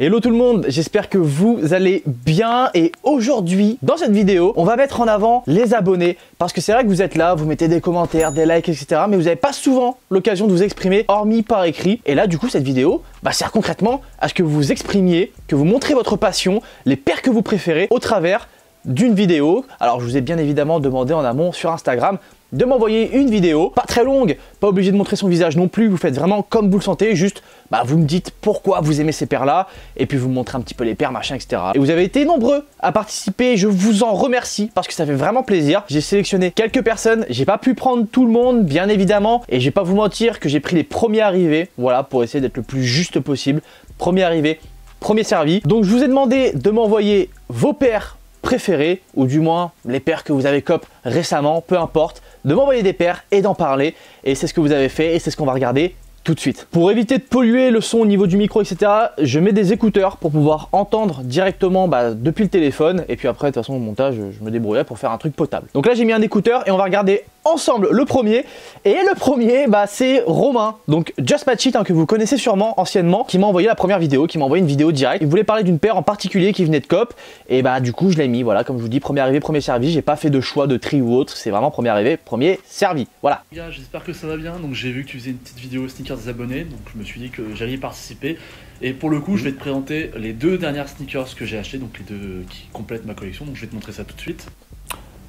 Hello tout le monde, j'espère que vous allez bien et aujourd'hui, dans cette vidéo, on va mettre en avant les abonnés parce que c'est vrai que vous êtes là, vous mettez des commentaires, des likes, etc. mais vous n'avez pas souvent l'occasion de vous exprimer, hormis par écrit. Et là, du coup, cette vidéo sert concrètement à ce que vous vous exprimiez, que vous montrez votre passion, les pairs que vous préférez au travers d'une vidéo. Alors, je vous ai bien évidemment demandé en amont sur Instagram de m'envoyer une vidéo, pas très longue, pas obligé de montrer son visage non plus, vous faites vraiment comme vous le sentez, juste vous me dites pourquoi vous aimez ces paires là, et puis vous me montrez un petit peu les paires, machin, etc. Et vous avez été nombreux à participer, je vous en remercie, parce que ça fait vraiment plaisir. J'ai sélectionné quelques personnes, j'ai pas pu prendre tout le monde, bien évidemment, et je vais pas vous mentir que j'ai pris les premiers arrivés, voilà, pour essayer d'être le plus juste possible. Premier arrivé, premier servi. Donc je vous ai demandé de m'envoyer vos paires préférés, ou du moins les paires que vous avez cop récemment, peu importe, de m'envoyer des paires et d'en parler. Et c'est ce que vous avez fait et c'est ce qu'on va regarder tout de suite. Pour éviter de polluer le son au niveau du micro, etc., je mets des écouteurs pour pouvoir entendre directement depuis le téléphone. Et puis après, de toute façon, au montage, je me débrouillerai pour faire un truc potable. Donc là, j'ai mis un écouteur et on va regarder ensemble le premier. Et le premier, c'est Romain, donc Just Match It, que vous connaissez sûrement anciennement, qui m'a envoyé la première vidéo, qui m'a envoyé une vidéo directe. Il voulait parler d'une paire en particulier qui venait de cop. Et du coup, je l'ai mis, voilà, comme je vous dis, premier arrivé, premier servi. J'ai pas fait de choix de tri ou autre, c'est vraiment premier arrivé, premier servi. Voilà. Les gars, j'espère que ça va bien. Donc j'ai vu que tu faisais une petite vidéo sneakers des abonnés, donc je me suis dit que j'allais y participer. Et pour le coup, je vais te présenter les deux dernières sneakers que j'ai achetées, donc les deux qui complètent ma collection. Donc je vais te montrer ça tout de suite.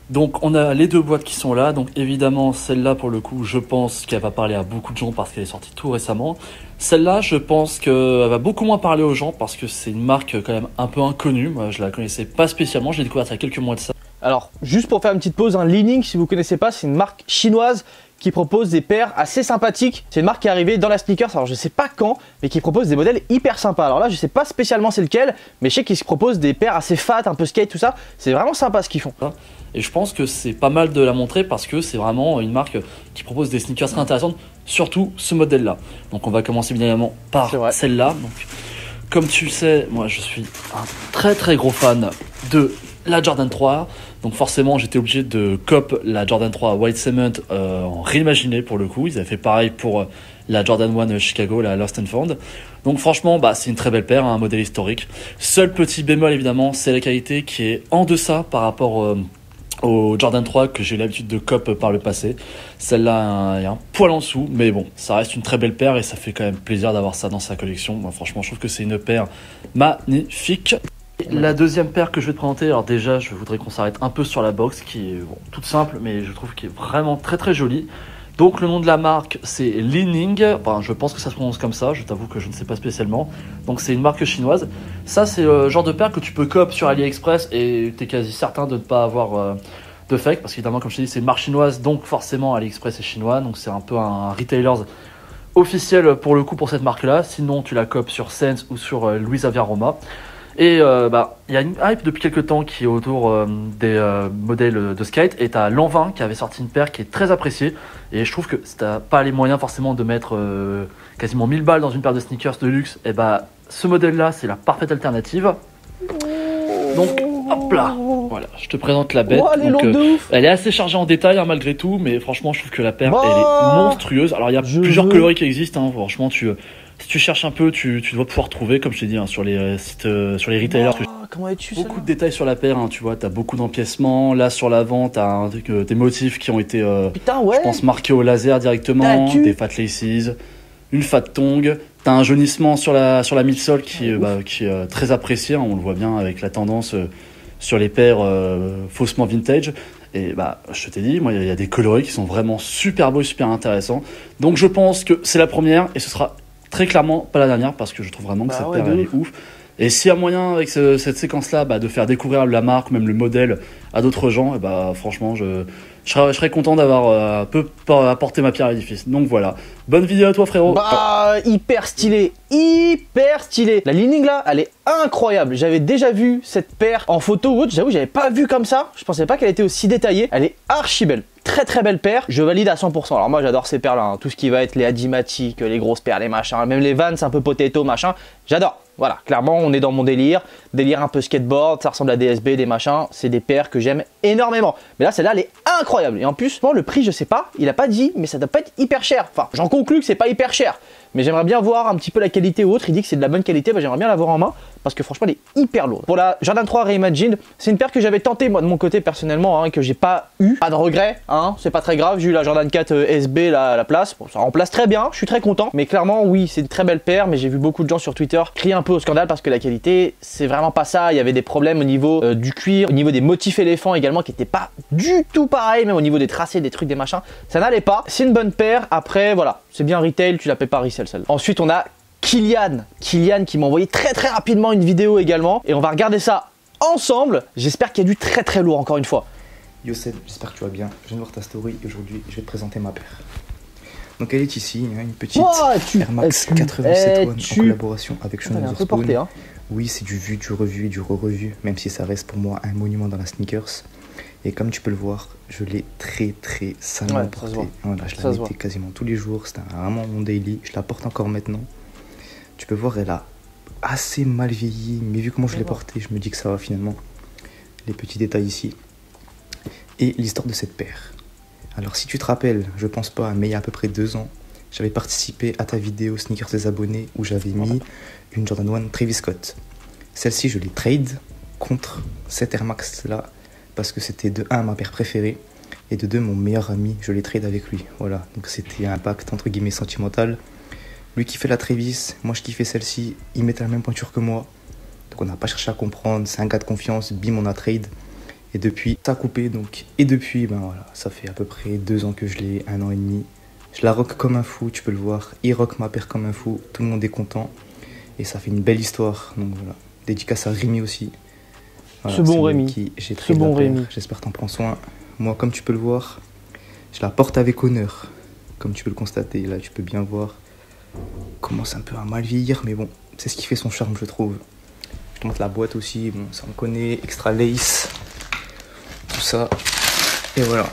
Donc on a les deux boîtes qui sont là, donc évidemment celle-là pour le coup je pense qu'elle va parler à beaucoup de gens parce qu'elle est sortie tout récemment. Celle-là je pense qu'elle va beaucoup moins parler aux gens parce que c'est une marque quand même un peu inconnue, moi je la connaissais pas spécialement, je l'ai découverte il y a quelques mois de ça. Alors juste pour faire une petite pause, Li-Ning, si vous connaissez pas, c'est une marque chinoise qui propose des paires assez sympathiques. C'est une marque qui est arrivée dans la sneakers, alors je sais pas quand, mais qui propose des modèles hyper sympas. Alors là je sais pas spécialement c'est lequel, mais je sais qu'ils se proposent des paires assez fat, un peu skate, tout ça. C'est vraiment sympa ce qu'ils font. Et je pense que c'est pas mal de la montrer parce que c'est vraiment une marque qui propose des sneakers très intéressantes, surtout ce modèle là. Donc on va commencer bien évidemment par celle-là. Donc comme tu sais, moi je suis un très gros fan de la Jordan 3. Donc forcément j'étais obligé de cop la Jordan 3 White Cement en réimaginé pour le coup. Ils avaient fait pareil pour la Jordan 1 Chicago, la Lost and Found. Donc franchement c'est une très belle paire, un modèle historique. Seul petit bémol évidemment, c'est la qualité qui est en deçà par rapport au Jordan 3 que j'ai eu l'habitude de cop par le passé. Celle-là, il y a un poil en dessous, mais bon, ça reste une très belle paire et ça fait quand même plaisir d'avoir ça dans sa collection. Moi, franchement, je trouve que c'est une paire magnifique. La deuxième paire que je vais te présenter, alors déjà, je voudrais qu'on s'arrête un peu sur la box qui est toute simple, mais je trouve qu'elle est vraiment très jolie. Donc le nom de la marque c'est Li-Ning, enfin je pense que ça se prononce comme ça, je t'avoue que je ne sais pas spécialement. Donc c'est une marque chinoise. Ça c'est le genre de paire que tu peux cop sur AliExpress et tu es quasi certain de ne pas avoir de fake. Parce qu'évidemment comme je t'ai dit c'est une marque chinoise, donc forcément AliExpress est chinois. Donc c'est un peu un retailer officiel pour le coup pour cette marque là. Sinon tu la copes sur Sense ou sur Louis Xavier Roma. Et il y a une hype depuis quelques temps qui est autour des modèles de skate. Et tu as Lanvin qui avait sorti une paire qui est très appréciée. Et je trouve que si tu n'as pas les moyens forcément de mettre quasiment 1000 balles dans une paire de sneakers de luxe, et ce modèle là c'est la parfaite alternative. Donc hop là, voilà, je te présente la bête. Donc, elle est assez chargée en détails malgré tout, mais franchement je trouve que la paire elle est monstrueuse. Alors il y a plusieurs coloris qui existent, franchement si tu cherches un peu, tu dois pouvoir trouver, comme je t'ai dit, sur les sites, sur les retailers. Comment es-tu, beaucoup de détails sur la paire, tu vois, t'as beaucoup d'empiècements. Là, sur l'avant, t'as des motifs qui ont été, je pense, marqués au laser directement, des fat laces, une fat tongue. T'as un jaunissement sur la midsole qui est très apprécié, on le voit bien avec la tendance sur les paires faussement vintage. Et je t'ai dit, moi, il y a des coloris qui sont vraiment super beaux et super intéressants. Donc, je pense que c'est la première et ce sera très clairement pas la dernière parce que je trouve vraiment que cette paire elle est ouf. Et s'il y a moyen avec cette séquence là de faire découvrir la marque ou même le modèle à d'autres gens, franchement je serais content d'avoir un peu apporté ma pierre à l'édifice. Donc voilà, bonne vidéo à toi frérot. Hyper stylé, hyper stylé. La Li-Ning là elle est incroyable. J'avais déjà vu cette paire en photo ou autre, j'avoue j'avais pas vu comme ça. Je pensais pas qu'elle était aussi détaillée. Elle est archi belle. Très belle paire, je valide à 100%. Alors moi j'adore ces paires là, tout ce qui va être les Adimatic, les grosses paires, les machins, même les Vans un peu potato machin, j'adore. Voilà, clairement, on est dans mon délire un peu skateboard, ça ressemble à des SB, des machins, c'est des paires que j'aime énormément. Mais là, celle-là, elle est incroyable. Et en plus, bon, le prix, je sais pas, il a pas dit, mais ça doit pas être hyper cher. Enfin, j'en conclus que c'est pas hyper cher. Mais j'aimerais bien voir un petit peu la qualité ou autre. Il dit que c'est de la bonne qualité, bah, j'aimerais bien l'avoir en main parce que franchement, elle est hyper lourde. Pour la Jordan 3 Reimagined, c'est une paire que j'avais tenté moi de mon côté personnellement, hein, que j'ai pas eu. Pas de regret, hein, c'est pas très grave. J'ai eu la Jordan 4 SB là, à la place. Bon, ça remplace très bien, je suis très content. Mais clairement, oui, c'est une très belle paire. Mais j'ai vu beaucoup de gens sur Twitter crier un peu au scandale parce que la qualité, c'est vraiment pas ça. Il y avait des problèmes au niveau du cuir, au niveau des motifs éléphants également qui étaient pas du tout pareil, même au niveau des tracés, des trucs, des machins. Ça n'allait pas. C'est une bonne paire. Après, voilà, c'est bien retail, tu la payes pas resell celle-là. Ensuite, on a Kylian qui m'a envoyé très rapidement une vidéo également et on va regarder ça ensemble. J'espère qu'il y a du très lourd encore une fois. Yo Seb, j'espère que tu vas bien. Je viens de voir ta story et aujourd'hui je vais te présenter ma paire. Donc elle est ici, hein, une petite Air Max 87 One en collaboration avec Sean Wotherspoon. Hein. Oui, c'est du vu, du revu et du re-revu, même si ça reste pour moi un monument dans la sneakers. Et comme tu peux le voir, je l'ai très salement porté. Voilà, je la mettais quasiment tous les jours, c'était vraiment mon daily. Je la porte encore maintenant. Tu peux voir, elle a assez mal vieilli, mais vu comment je l'ai portée, je me dis que ça va finalement. Les petits détails ici. Et l'histoire de cette paire. Alors si tu te rappelles, je pense pas, mais il y a à peu près 2 ans, j'avais participé à ta vidéo Sneakers des abonnés où j'avais mis une Jordan 1 Travis Scott. Celle-ci, je l'ai trade contre cette Air Max là, parce que c'était de 1 ma paire préférée, et de 2 mon meilleur ami, je l'ai trade avec lui. Voilà, donc c'était un pacte entre guillemets sentimental. Lui qui fait la Travis, moi je kiffais celle-ci, il mettait la même pointure que moi. Donc on n'a pas cherché à comprendre, c'est un gars de confiance, bim on a trade. Et depuis, ça a coupé donc. Et depuis, ben voilà, ça fait à peu près 2 ans que je l'ai, 1 an et demi. Je la rock comme un fou, tu peux le voir. Il rock ma paire comme un fou, tout le monde est content. Et ça fait une belle histoire, donc voilà. Dédicace à Rémi aussi. Voilà, ce bon Rémi, ce bon Rémi. J'espère que t'en prends soin. Moi, comme tu peux le voir, je la porte avec honneur. Comme tu peux le constater, là tu peux bien voir. Commence un peu à mal vieillir, mais bon, c'est ce qui fait son charme, je trouve. Je te montre la boîte aussi, bon, ça on connaît, extra lace, tout ça, et voilà.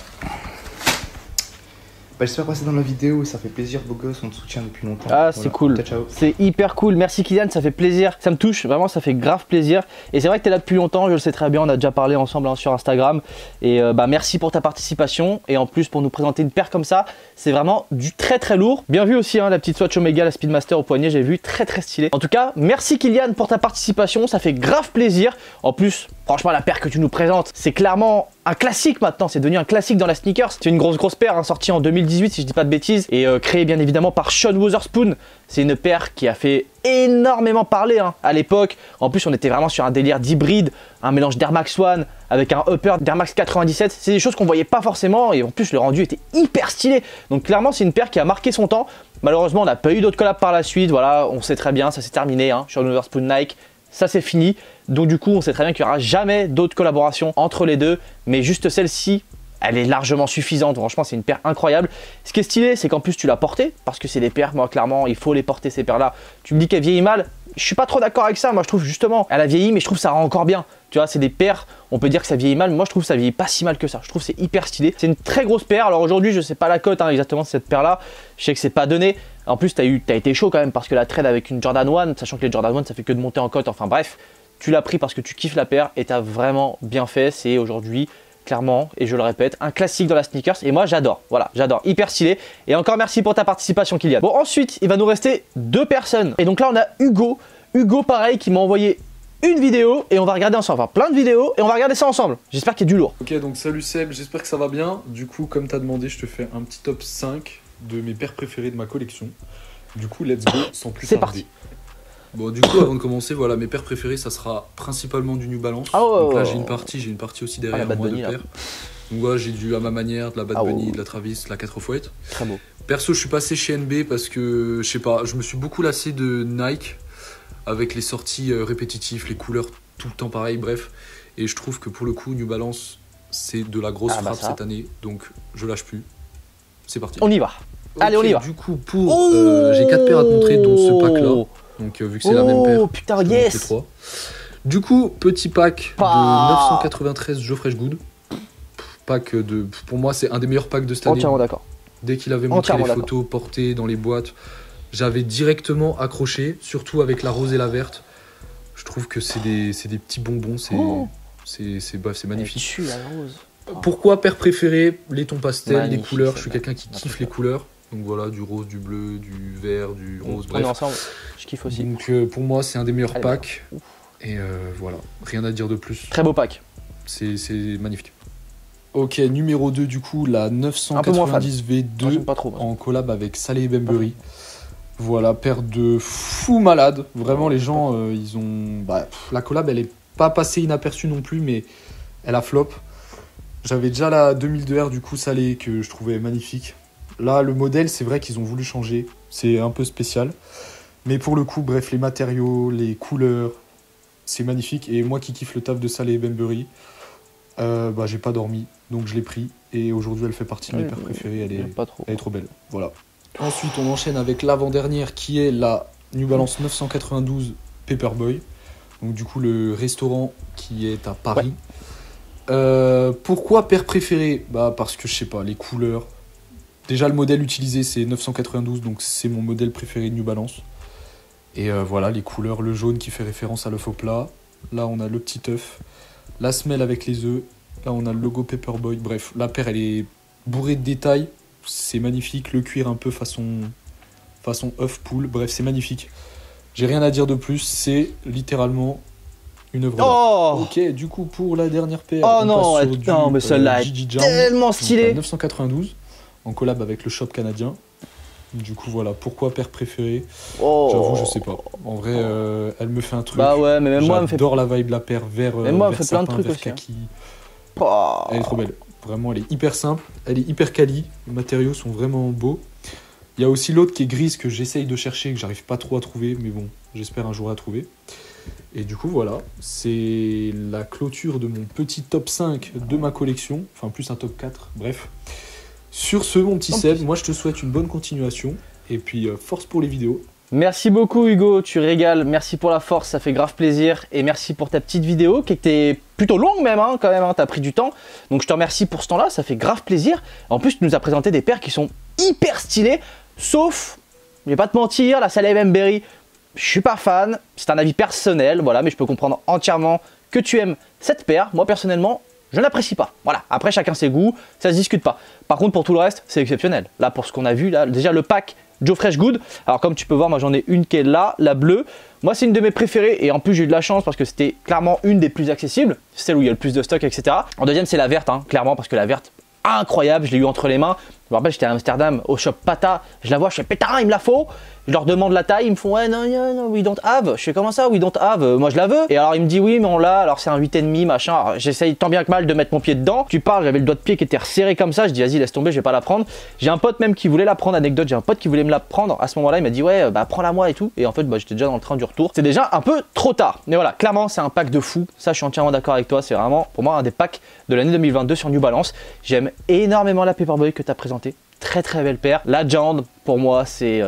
Bah, j'espère passer dans la vidéo et ça fait plaisir, beau gosse, on te soutient depuis longtemps. Ah, c'est cool, c'est hyper cool, merci Kylian, ça fait plaisir, ça me touche, vraiment ça fait grave plaisir. Et c'est vrai que tu es là depuis longtemps, je le sais très bien, on a déjà parlé ensemble hein, sur Instagram. Et bah merci pour ta participation et en plus pour nous présenter une paire comme ça, c'est vraiment du très lourd. Bien vu aussi hein, la petite Swatch Omega, la Speedmaster au poignet, j'ai vu, très stylé. En tout cas, merci Kylian pour ta participation, ça fait grave plaisir. En plus, franchement la paire que tu nous présentes, c'est clairement un classique maintenant, c'est devenu un classique dans la sneakers. C'est une grosse paire hein, sortie en 2018 si je dis pas de bêtises et créée bien évidemment par Sean Wotherspoon. C'est une paire qui a fait énormément parler hein, à l'époque. En plus on était vraiment sur un délire d'hybride, un mélange d'Air Max One avec un upper d'Air Max 97. C'est des choses qu'on voyait pas forcément et en plus le rendu était hyper stylé. Donc clairement c'est une paire qui a marqué son temps. Malheureusement on n'a pas eu d'autres collabs par la suite, voilà, on sait très bien, ça s'est terminé, hein, Sean Wotherspoon Nike. Ça c'est fini, donc du coup on sait très bien qu'il n'y aura jamais d'autres collaborations entre les deux, mais juste celle-ci, elle est largement suffisante, franchement c'est une paire incroyable. Ce qui est stylé, c'est qu'en plus tu l'as portée, parce que c'est des paires, moi clairement, il faut les porter ces paires-là. Tu me dis qu'elle vieillit mal, je suis pas trop d'accord avec ça, moi je trouve justement, elle a vieilli, mais je trouve que ça rend encore bien. Tu vois, c'est des paires, on peut dire que ça vieillit mal, mais moi je trouve que ça vieillit pas si mal que ça. Je trouve que c'est hyper stylé. C'est une très grosse paire, alors aujourd'hui je sais pas la cote hein, exactement de cette paire-là, je sais que c'est pas donné. En plus, t'as été chaud quand même parce que la trade avec une Jordan 1, sachant que les Jordan 1 ça fait que de monter en cote, enfin bref, tu l'as pris parce que tu kiffes la paire et t'as vraiment bien fait. C'est aujourd'hui, clairement, et je le répète, un classique dans la sneakers et moi j'adore, voilà, j'adore, hyper stylé. Et encore merci pour ta participation Kylian. Bon, ensuite, il va nous rester 2 personnes. Et donc là, on a Hugo. Hugo, pareil, qui m'a envoyé une vidéo et on va regarder ensemble, enfin plein de vidéos et on va regarder ça ensemble. J'espère qu'il y a du lourd. Ok, donc salut Seb, j'espère que ça va bien. Du coup, comme t'as demandé, je te fais un petit top 5 de mes paires préférées de ma collection. Du coup, let's go, sans plus tarder. C'est parti. Bon, du coup, avant de commencer, voilà, mes paires préférées, ça sera principalement du New Balance. Ah ouais, donc là, j'ai une partie aussi derrière moi de paires. Donc voilà, j'ai du à ma manière, de la Bad Bunny, de la Travis, de la 4 x 8. Très beau. Perso, je suis passé chez NB parce que, je sais pas, je me suis beaucoup lassé de Nike avec les sorties répétitives, les couleurs tout le temps pareil, bref. Et je trouve que pour le coup, New Balance, c'est de la grosse frappe cette année, donc je lâche plus. C'est parti. On y va. Allez, on y va. Du coup, pour j'ai 4 paires à te montrer, dont ce pack-là. Donc vu que c'est la même paire. Oh putain, yes. 3. Du coup, petit pack de 993 Joe Freshgood. Pack de, pour moi, c'est un des meilleurs packs de cette année. Entièrement d'accord. Dès qu'il avait montré les photos portées dans les boîtes, j'avais directement accroché, surtout avec la rose et la verte. Je trouve que c'est des petits bonbons, c'est magnifique. Pourquoi paire préférée? Les tons pastels, les couleurs. Je suis quelqu'un qui kiffe les couleurs. Donc voilà, du rose, du bleu, du vert, du rose, bref. Ensemble, je kiffe aussi. Donc pour moi, c'est un des meilleurs packs. Et voilà, rien à dire de plus. Très beau pack. C'est magnifique. Ok, numéro 2 du coup, la 990 V2 pas trop, en collab avec Saleh Bembury. Voilà, paire de fous malades. Vraiment, les gens, ils ont... la collab, elle est pas passée inaperçue non plus, mais elle a flop. J'avais déjà la 2002R du coup Saleh que je trouvais magnifique. Là, le modèle, c'est vrai qu'ils ont voulu changer. C'est un peu spécial. Mais pour le coup, bref, les matériaux, les couleurs, c'est magnifique. Et moi qui kiffe le taf de Saleh Bembury, j'ai pas dormi. Donc je l'ai pris. Et aujourd'hui, elle fait partie de mes paires préférées. Elle est trop belle. Voilà. Ensuite, on enchaîne avec l'avant-dernière qui est la New Balance 992 Paperboy. Donc du coup, le restaurant qui est à Paris. Pourquoi paire préférée? Parce que je sais pas, les couleurs. Déjà, le modèle utilisé, c'est 992, donc c'est mon modèle préféré de New Balance. Et voilà, les couleurs, le jaune qui fait référence à l'œuf au plat. Là, on a le petit œuf. La semelle avec les œufs. Là, on a le logo Paperboy. Bref, la paire, elle est bourrée de détails. C'est magnifique. Le cuir un peu façon œuf poule. Bref, c'est magnifique. J'ai rien à dire de plus. C'est littéralement une œuvre d'art. Ok, du coup, pour la dernière paire, non, mais celle-là est tellement stylée. 992. En collab avec le shop canadien. Du coup, voilà. Pourquoi paire préférée? J'avoue, je sais pas. En vrai, elle me fait un truc. Mais même moi, elle me fait... J'adore la vibe, la paire vert. Même moi, elle me fait plein de trucs aussi. Kaki. Elle est trop belle. Vraiment, elle est hyper simple. Elle est hyper quali. Les matériaux sont vraiment beaux. Il y a aussi l'autre qui est grise que j'essaye de chercher, que j'arrive pas trop à trouver. Mais bon, j'espère un jour la trouver. Et du coup, voilà. C'est la clôture de mon petit top 5 de ma collection. Enfin, plus un top 4. Bref. Sur ce, mon petit Seb, moi je te souhaite une bonne continuation et puis force pour les vidéos. Merci beaucoup Hugo, tu régales, merci pour la force, ça fait grave plaisir et merci pour ta petite vidéo qui était plutôt longue même, quand même, t'as pris du temps. Donc je te remercie pour ce temps-là, ça fait grave plaisir. En plus, tu nous as présenté des paires qui sont hyper stylées, sauf, je vais pas te mentir, la Saleh Bembury, je suis pas fan, c'est un avis personnel, voilà, mais je peux comprendre entièrement que tu aimes cette paire. Moi personnellement, je n'apprécie pas. Voilà, après chacun ses goûts, ça se discute pas. Par contre, pour tout le reste, c'est exceptionnel. Là, pour ce qu'on a vu, là, déjà le pack Joe Fresh Good. Alors comme tu peux voir, moi j'en ai une qui est là, la bleue. Moi c'est une de mes préférées et en plus j'ai eu de la chance parce que c'était clairement une des plus accessibles. Celle où il y a le plus de stock, etc. En deuxième, c'est la verte, clairement, parce que la verte, incroyable, je l'ai eu entre les mains. Je me rappelle, j'étais à Amsterdam au shop Pata, je la vois, je fais pétard, il me la faut. Je leur demande la taille, ils me font ouais, non, we don't have. Je fais comment ça, we don't have, moi je la veux. Et alors il me dit oui, mais on l'a, alors c'est un 8,5, machin. J'essaye tant bien que mal de mettre mon pied dedans. Tu parles, j'avais le doigt de pied qui était resserré comme ça. Je dis vas-y, laisse tomber, je vais pas la prendre. J'ai un pote même qui voulait la prendre, anecdote, j'ai un pote qui voulait me la prendre. À ce moment-là, il m'a dit ouais, prends-la moi et tout. Et en fait, j'étais déjà dans le train du retour. C'est déjà un peu trop tard. Mais voilà, clairement, c'est un pack de fou. Ça, je suis entièrement d'accord avec toi. C'est vraiment pour moi un des packs de l'année 2022 sur New Balance. J'aime énormément la Paperboy que tu as présentée. Très très belle paire. La Giant, pour moi, c'est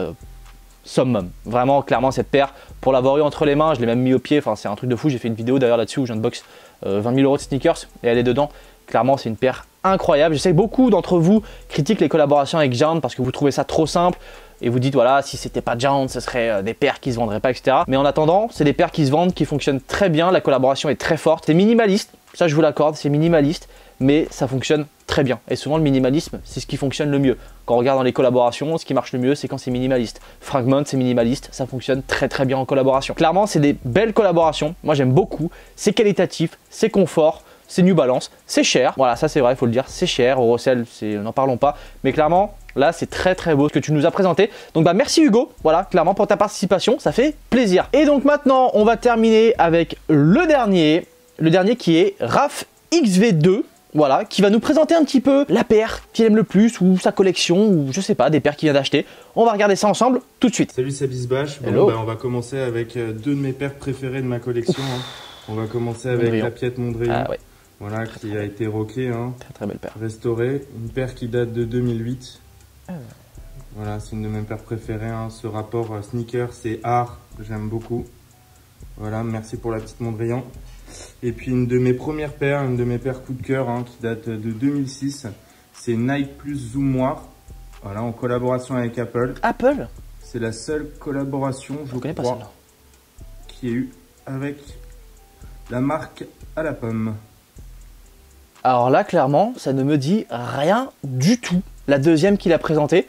summum. Vraiment, clairement, cette paire, pour l'avoir eu entre les mains, je l'ai même mis au pied. Enfin, c'est un truc de fou. J'ai fait une vidéo d'ailleurs là-dessus où j'unbox 20 000 € de sneakers et elle est dedans. Clairement, c'est une paire incroyable. Je sais que beaucoup d'entre vous critiquent les collaborations avec Giant parce que vous trouvez ça trop simple et vous dites voilà, si c'était pas Giant, ce serait des paires qui se vendraient pas, etc. Mais en attendant, c'est des paires qui se vendent, qui fonctionnent très bien. La collaboration est très forte. C'est minimaliste, ça je vous l'accorde, c'est minimaliste, mais ça fonctionne très bien. Et souvent, le minimalisme, c'est ce qui fonctionne le mieux. Quand on regarde dans les collaborations, ce qui marche le mieux, c'est quand c'est minimaliste. Fragment, c'est minimaliste, ça fonctionne très très bien en collaboration. Clairement, c'est des belles collaborations. Moi, j'aime beaucoup. C'est qualitatif, c'est confort, c'est New Balance, c'est cher. Voilà, ça c'est vrai, il faut le dire, c'est cher. Eurocell, n'en parlons pas. Mais clairement, là, c'est très très beau ce que tu nous as présenté. Donc, merci Hugo, voilà, clairement pour ta participation, ça fait plaisir. Et donc maintenant, on va terminer avec le dernier qui est Raph XV2. Voilà, qui va nous présenter un petit peu la paire qu'il aime le plus ou sa collection ou je sais pas, des paires qu'il vient d'acheter. On va regarder ça ensemble tout de suite. Salut, c'est Bisbash. Bon, on va commencer avec deux de mes paires préférées de ma collection. On va commencer avec la Piette Mondrian. Ah, ouais. Voilà, qui a été rockée, très très belle paire. Restaurée. Une paire qui date de 2008. Voilà, c'est une de mes paires préférées. Ce rapport sneaker, c'est art. J'aime beaucoup. Voilà, merci pour la petite Mondrian. Et puis une de mes premières paires, une de mes paires coup de cœur qui date de 2006, c'est Nike plus Zoom Noir, voilà, en collaboration avec Apple. Apple? C'est la seule collaboration, je crois, pas celle-là, qui ait eu avec la marque à la pomme. Alors là, clairement, ça ne me dit rien du tout. La deuxième qu'il a présentée,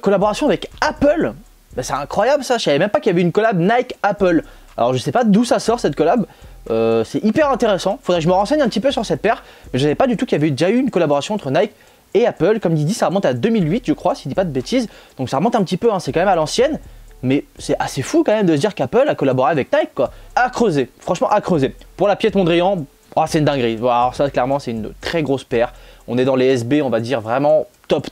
collaboration avec Apple. Bah, c'est incroyable ça, je savais même pas qu'il y avait une collab Nike-Apple. Alors je sais pas d'où ça sort cette collab, c'est hyper intéressant. Faudrait que je me renseigne un petit peu sur cette paire, mais je savais pas du tout qu'il y avait déjà eu une collaboration entre Nike et Apple. Comme il dit, ça remonte à 2008 je crois, s'il dit pas de bêtises. Donc ça remonte un petit peu, hein, c'est quand même à l'ancienne. Mais c'est assez fou quand même de se dire qu'Apple a collaboré avec Nike quoi. À creuser, franchement à creuser. Pour la pièce Mondrian, oh, c'est une dinguerie. Alors ça clairement c'est une très grosse paire. On est dans les SB, on va dire vraiment top.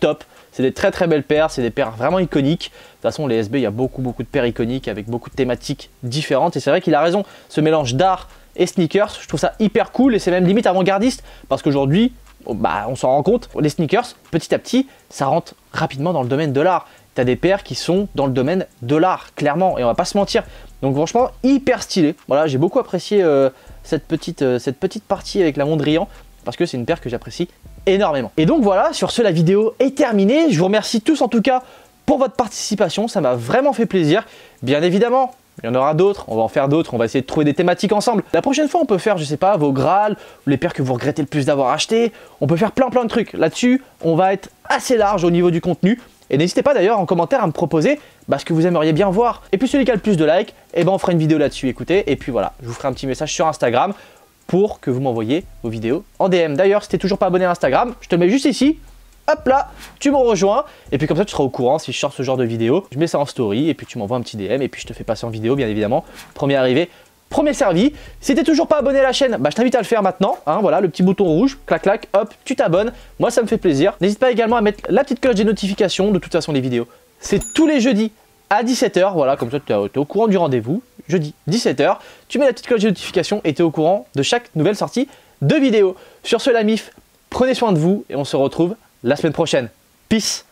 C'est des très belles paires, c'est des paires vraiment iconiques. De toute façon les SB, il y a beaucoup de paires iconiques avec beaucoup de thématiques différentes. Et c'est vrai qu'il a raison, ce mélange d'art et sneakers, je trouve ça hyper cool et c'est même limite avant-gardiste. Parce qu'aujourd'hui, bah, on s'en rend compte, les sneakers, petit à petit, ça rentre rapidement dans le domaine de l'art. Tu as des paires qui sont dans le domaine de l'art, clairement, et on va pas se mentir. Donc franchement, hyper stylé. Voilà, j'ai beaucoup apprécié cette petite partie avec la Mondrian, parce que c'est une paire que j'apprécie énormément. Et donc voilà, sur ce, la vidéo est terminée. Je vous remercie tous en tout cas pour votre participation, ça m'a vraiment fait plaisir. Bien évidemment, il y en aura d'autres, on va en faire d'autres, on va essayer de trouver des thématiques ensemble. La prochaine fois, on peut faire, je sais pas, vos Graal, les paires que vous regrettez le plus d'avoir acheté. On peut faire plein de trucs. Là-dessus, on va être assez large au niveau du contenu. Et n'hésitez pas d'ailleurs en commentaire à me proposer ce que vous aimeriez bien voir. Et puis celui qui a le plus de likes, et ben on fera une vidéo là-dessus, écoutez. Et puis voilà, je vous ferai un petit message sur Instagram pour que vous m'envoyiez vos vidéos en DM. D'ailleurs, si t'es toujours pas abonné à Instagram, je te le mets juste ici. Hop là, tu me rejoins. Et puis comme ça, tu seras au courant si je sors ce genre de vidéo. Je mets ça en story et puis tu m'envoies un petit DM et puis je te fais passer en vidéo, bien évidemment. Premier arrivé, premier servi. Si t'es toujours pas abonné à la chaîne, je t'invite à le faire maintenant. Hein, voilà, le petit bouton rouge, clac, hop, tu t'abonnes. Moi, ça me fait plaisir. N'hésite pas également à mettre la petite cloche des notifications. De toute façon, les vidéos, c'est tous les jeudis à 17 h. Voilà, comme ça, tu es au courant du rendez-vous. Jeudi, 17 h. Tu mets la petite cloche des notifications et tu es au courant de chaque nouvelle sortie de vidéo. Sur ce, la MIF, prenez soin de vous et on se retrouve la semaine prochaine. Peace.